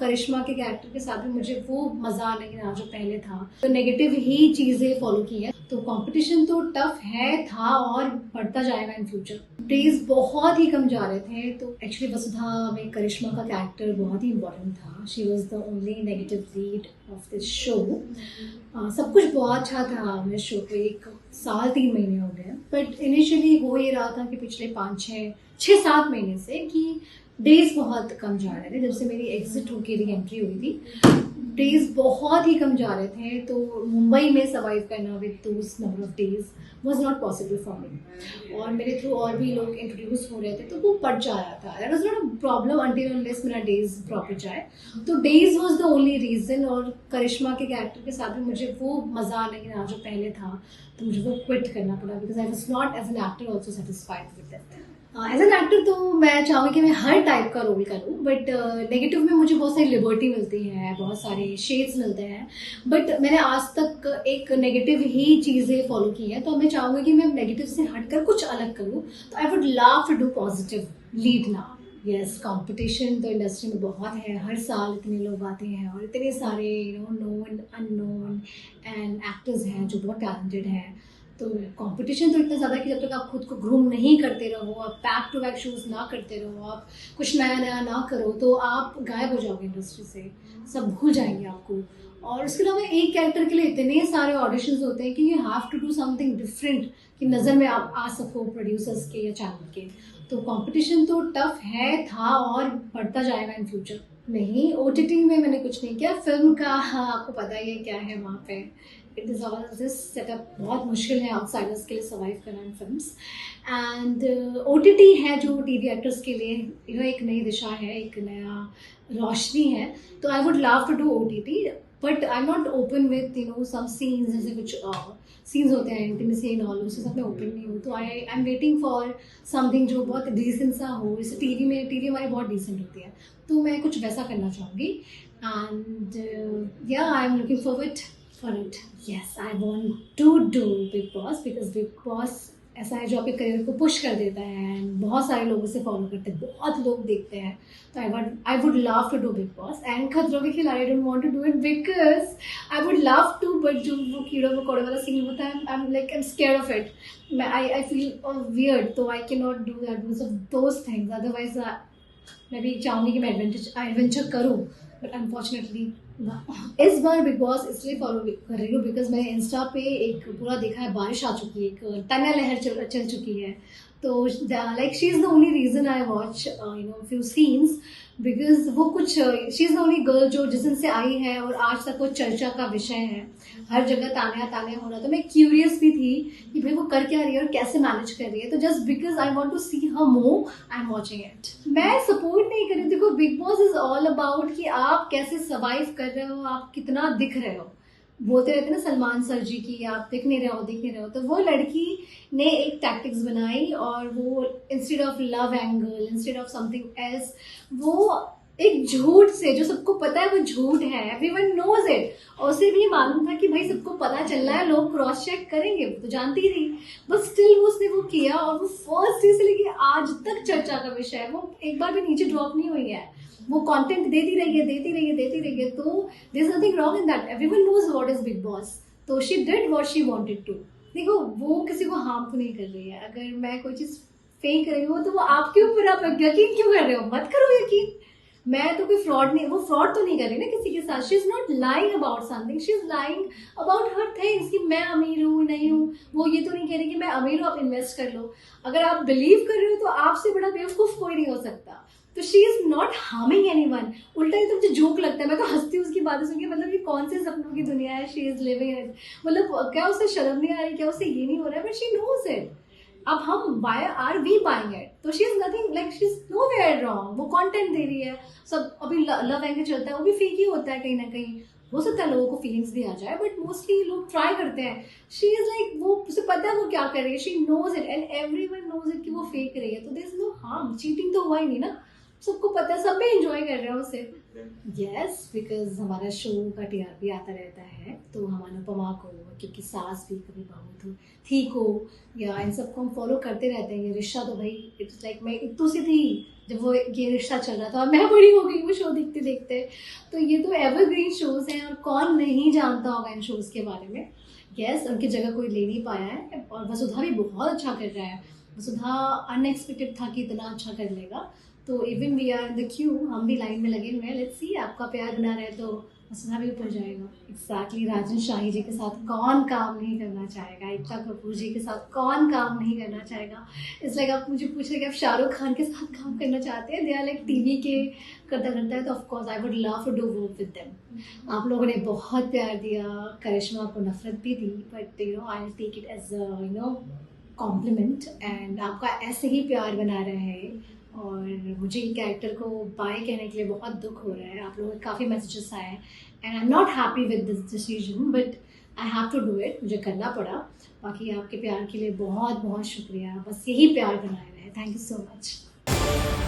करिश्मा के कैरेक्टर के साथ भी मुझे वो मजा नहीं रहा जो पहले था, तो नेगेटिव ही चीजें फॉलो की है। तो कंपटीशन तो टफ है, था और बढ़ता जाएगा इन फ्यूचर। डेज बहुत ही कम जा रहे थे, तो एक्चुअली वसुधा में करिश्मा का कैरेक्टर बहुत ही इंपॉर्टेंट था। She was the only negative lead of this show. सब कुछ बहुत अच्छा था मेरे शो पे। 1 साल 3 महीने हो गए, बट इनिशियली हो ये रहा था कि पिछले 5-6-7 महीने से कि डेज बहुत कम जा रहे थे। जब से मेरी एग्जिट होके री एंट्री हुई थी, डेज बहुत ही कम जा रहे थे, तो मुंबई में सर्वाइव करना with those number of days was not possible for me. और मेरे थ्रू और भी लोग इंट्रोड्यूस हो रहे थे, तो वो बढ़ जा रहा था। That was not a problem until unless मेरा डेज प्रॉपर जाए। तो days was the only reason. और करिश्मा के कैरेक्टर के साथ भी मुझे वो मजा नहीं रहा जो पहले था, तो मुझे वो क्विट करना पड़ा, because I was not as an actor also satisfied with that. As an actor तो मैं चाहूँगी कि मैं हर टाइप का रोल करूँ, बट नेगेटिव में मुझे बहुत सारी लिबर्टी मिलती है, बहुत सारे शेड्स मिलते हैं, बट मैंने आज तक एक नेगेटिव ही चीज़ें फॉलो की हैं। तो मैं चाहूँगी कि मैं नेगेटिव से हटकर कुछ अलग करूँ। तो I would love to do positive lead now. Yes, competition तो इंडस्ट्री में बहुत है, हर साल इतने लोग आते हैं और इतने सारे नोन अननोन एंड एक्टर्स हैं जो बहुत टैलेंटेड हैं। तो कंपटीशन तो इतना ज़्यादा कि जब तक आप खुद को ग्रूम नहीं करते रहो, आप बैक टू बैक शूज़ ना करते रहो, आप कुछ नया नया ना करो, तो आप गायब हो जाओगे इंडस्ट्री से, सब भूल जाएंगे आपको। और उसके अलावा एक कैरेक्टर के लिए इतने सारे ऑडिशंस होते हैं कि you have to do something different कि नज़र में आप आ सको प्रोड्यूसर्स के या चैनल के। तो कंपटीशन तो टफ है, था और बढ़ता जाएगा इन फ्यूचर। नहीं, OTT में मैंने कुछ नहीं किया। फिल्म का हाँ, आपको पता ही है क्या है वहाँ पे। It is all this setup बहुत मुश्किल है आउटसाइडर्स के लिए सर्वाइव करना इन फिल्म्स। एंड OTT है जो TV एक्टर्स के लिए एक नई दिशा है, एक नया रोशनी है। तो I would love to do OTT, but I am not open with some scenes, जैसे कुछ सीन्स होते हैं इंटीमेसी एंड ऑल, उसके साथ मैं ओपन नहीं हूँ। तो I am waiting for something जो बहुत डिसेंट सा हो। जैसे टीवी हमारी बहुत डिसेंट होती है, तो मैं कुछ वैसा करना चाहूँगी। एंड या I am looking forward for it. Yes, I want to do big Boss, because Bigg Boss ऐसा है जो आपके करियर को पुश कर देता है एंड बहुत सारे लोग उसे फॉलो करते हैं, बहुत लोग देखते हैं। तो I would love to do big Boss. And खतरों के खिलाड़ी I don't want to do it because I would love to, but जो वो कीड़ों मकोड़े वाला सीन होता है, I am scared of it. I feel weird, तो I can not do that because of those things. Otherwise मैं भी चाहूँगी कि मैं एडवेंचर करूँ, बट अनफॉर्चुनेटली इस बार बिग बॉस इसलिए फॉलो कर रही हूँ बिकॉज मैंने इंस्टा पे एक पूरा देखा है, बारिश आ चुकी है, एक तन्या लहर चल चुकी है। तो like she is the only reason I watch few scenes, because वो कुछ she is the only girl जो जिस दिन से आई है और आज तक वो चर्चा का विषय है, हर जगह ताने हो रहा। तो मैं क्यूरियस भी थी कि भाई वो कर क्या रही है और कैसे मैनेज कर रही है। तो just because I want to see her more, I am watching it. मैं सपोर्ट नहीं कर रही। देखो, Bigg Boss is all about कि आप कैसे सर्वाइव कर रहे हो, आप कितना दिख रहे हो। बोलते रहते ना सलमान सर जी की, आप दिख नहीं रहे हो। तो वो लड़की ने एक टैक्टिक्स बनाई और वो instead of love angle, instead of something else, वो एक झूठ से, जो सबको पता है वो झूठ है, एवरीवन नोज इट, और उसे भी मालूम था कि भाई सबको पता चल रहा है, लोग क्रॉस चेक करेंगे, वो तो जानती ही रही, बट स्टिल उसने वो किया और वो फर्स्ट डे से लेके आज तक चर्चा का विषय है। वो एक बार भी नीचे ड्रॉप नहीं हुई है, वो कंटेंट देती रही है। तो there is nothing wrong in that, everyone knows what is Bigg Boss. तो she did what she wanted to. देखो, वो किसी को हार्म तो नहीं कर रही है। अगर मैं कोई चीज फेक रही हूँ तो वो आपके ऊपर, आप यकीन क्यों कर रहे हो? मत करो यकीन। मैं तो कोई फ्रॉड नहीं, वो फ्रॉड तो नहीं कर रही ना किसी के साथ। She is not lying about something, she is lying about her things कि मैं अमीर हूँ नहीं हूँ। वो ये तो नहीं कह रही कि मैं अमीर हूँ, आप इन्वेस्ट कर लो। अगर आप बिलीव कर रहे हो तो आपसे बड़ा बेवकूफ कोई नहीं हो सकता। तो she is not harming anyone. उल्टा ही तो मुझे जोक लगता है, मैं तो हंसती हूँ उसकी बातें सुन के। मतलब ये कौन से सपनों की दुनिया है शी इज लिविंग इन। मतलब क्या उसे शर्म नहीं आ रही, क्या उसे ये नहीं हो रहा है, बट शी नोज इट। अब हम why are we buying it, तो she is nothing like, she is nowhere wrong. वो कंटेंट दे रही है। सब अभी लव एंगल चलता है, वो भी फेक ही होता है कहीं ना कहीं। हो सकता है लोगों को फीलिंग्स भी आ जाए, बट मोस्टली लोग ट्राई करते हैं। शी इज लाइक, वो उसे पता है वो क्या कर रही है, she knows it and everyone knows it कि वो फेक रही है। तो there is no harm, cheating तो हुआ ही नहीं ना, सबको पता है, सब भी एंजॉय कर रहे हैं उसे। them? यस, बिकॉज हमारा शो का टीआरपी आता रहता है, तो हम अनुपमा को, क्योंकि सास भी कभी बहू थी को, या इन सबको हम फॉलो करते रहते हैं। ये रिश्ता तो भाई इट्स लाइक मैं इतू सी थी जब वो ये रिश्ता चल रहा था, और मैं बड़ी हो गई वो शो देखते देखते। तो ये तो एवरग्रीन शोज़ हैं, और कौन नहीं जानता होगा इन शोज़ के बारे में। यस, उनकी जगह कोई ले नहीं पाया है, और वसुधा भी बहुत अच्छा कर रहा है। वसुधा अनएक्सपेक्टेड था कि इतना अच्छा कर लेगा। तो even we are in the queue, हम भी लाइन में लगे हुए हैं। लेट्स सी, आपका प्यार बना रहे तो वसुधा भी ऊपर जाएगा। एग्जैक्टली, राजन शाही जी के साथ कौन काम नहीं करना चाहेगा, एकता कपूर जी के साथ कौन काम नहीं करना चाहेगा। इट्स लाइक आप मुझे पूछ रहे कि आप शाहरुख खान के साथ काम करना चाहते हैं, दे आर लाइक टीवी के करता करता है, तो of course I would love to do work with them. आप लोगों ने बहुत प्यार दिया, करिश्मा को नफरत भी दी, but you know I take it as you know compliment, and आपका ऐसे ही प्यार बना रहे। और मुझे ये कैरेक्टर को बाय कहने के लिए बहुत दुख हो रहा है। आप लोगों के काफ़ी मैसेजेस आए हैं, and I am not happy with this decision, but I have to do it, मुझे करना पड़ा। बाकी आपके प्यार के लिए बहुत बहुत शुक्रिया, बस यही प्यार बनाए रहे। Thank you so much.